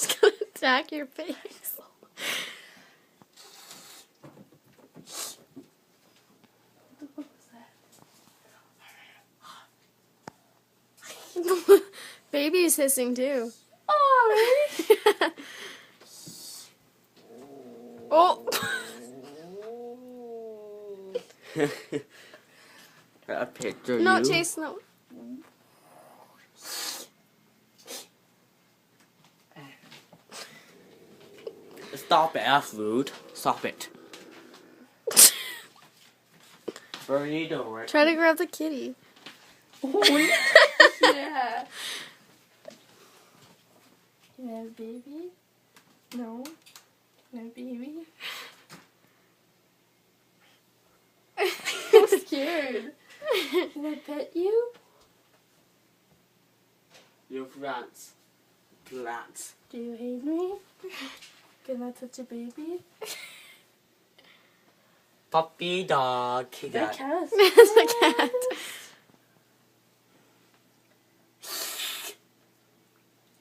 just gonna attack your face. What was that? Baby's hissing too. Oh, really? Oh! A picture No, you. Chase, no. Stop it, that's rude. Stop it. What are you doing? Try to grab the kitty. Oh, yeah. Can I have a baby? No. Can I have a baby? I'm scared. Can I pet you? Your plants. Plants. Do you hate me? Can I touch a baby? Puppy dog. Is that cat? It's a cat.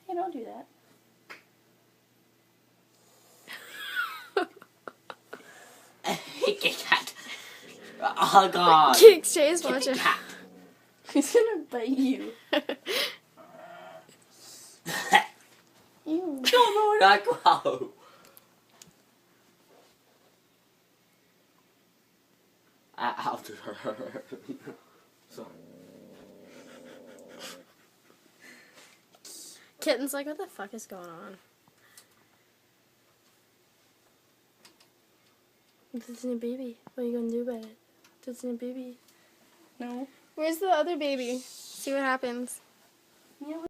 Hey, don't do that. Kit Kat. Oh god. Kicks Chase, watch Kit it. Kat. He's gonna bite you. Ew. No, not go. I'll do her. Sorry. Kitten's like, what the fuck is going on? This is a baby. What are you gonna do about it? This is a baby. No. Where's the other baby? See what happens. Yeah.